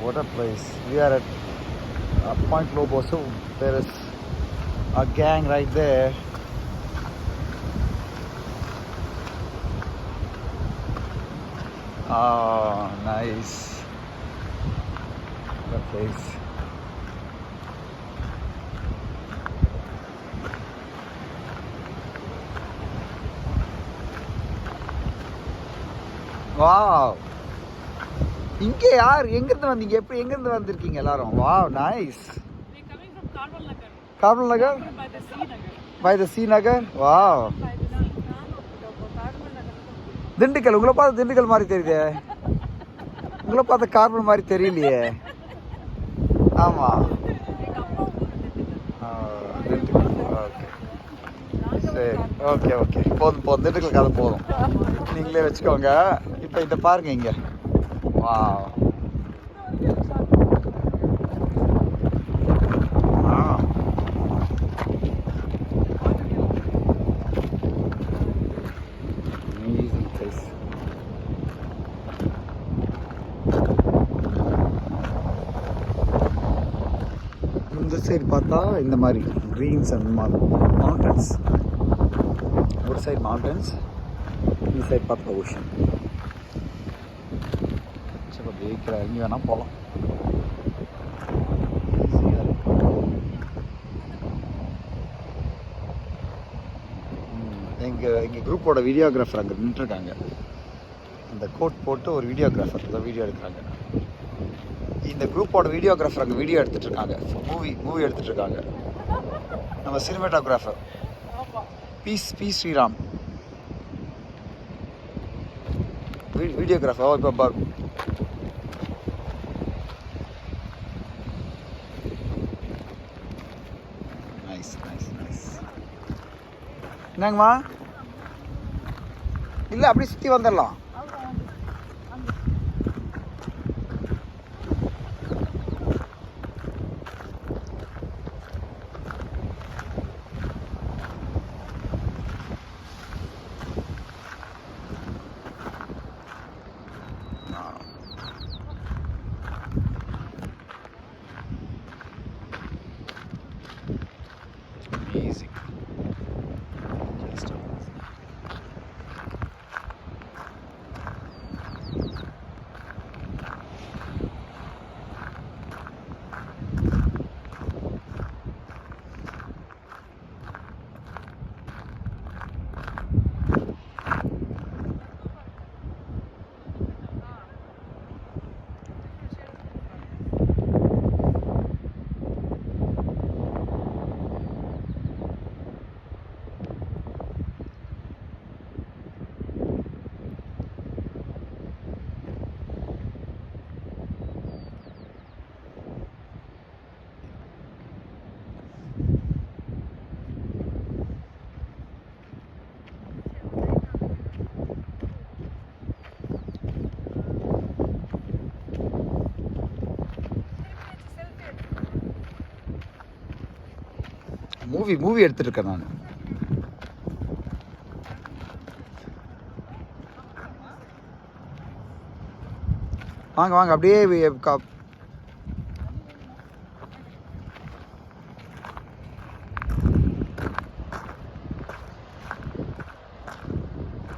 what a place. We are at Point Lobo, so there is a gang right there. Oh, nice. What a place. Wow. இங்கே யார் எங்கிருந்து வந்தீங்க? எப்படி எங்கிருந்து வந்திருக்கீங்க எல்லாரும்? Wow, nice. We coming from Karwal Nagar. Karwal Nagar? By the sea Nagar. By the sea Nagar? Wow. By the sea. Karwal Nagar. Dindigul, உங்களை பார்த்து திண்டுக்கல் மாதிரி தெரியுதே. உங்களை பார்த்த கார்பன் மாதிரி தெரியலையே. ஆமா. திண்டுக்கல். ஓகே. சரி, ஓகே ஓகே. போதும் போதும், திண்டுக்கல் கதை போதும். நீங்களே வச்சுக்கோங்க. இப்போ இதை பாருங்க இங்க. Wow. Wow. Amazing place. இந்த சைடு பார்த்தா இந்த மாதிரி greens and mountains. ஒரு சைடு mountains, இந்த சைடு பார்த்தா ocean. இங்கே வேணால் போகலாம். எங்கள் குரூப்போட வீடியோகிராஃபர் அங்கே நின்றுருக்காங்க. இந்த கோட் போட்டு ஒரு வீடியோகிராஃபர் தான் வீடியோ எடுக்கிறாங்க. இந்த குரூப்போட வீடியோகிராஃபர் அங்கே வீடியோ எடுத்துகிட்டு இருக்காங்க. மூவி எடுத்துகிட்டு இருக்காங்க. நம்ம சினிமேட்டோகிராஃபர் பி ஸ்ரீராம் வீடியோகிராஃபர். இப்போ என்னங்கம்மா? இல்லை, அப்படியே சுற்றி வந்துடலாம். Amazing. மூவி எடுத்துட்டு இருக்கேன் நான். வாங்க வாங்க, அப்படியே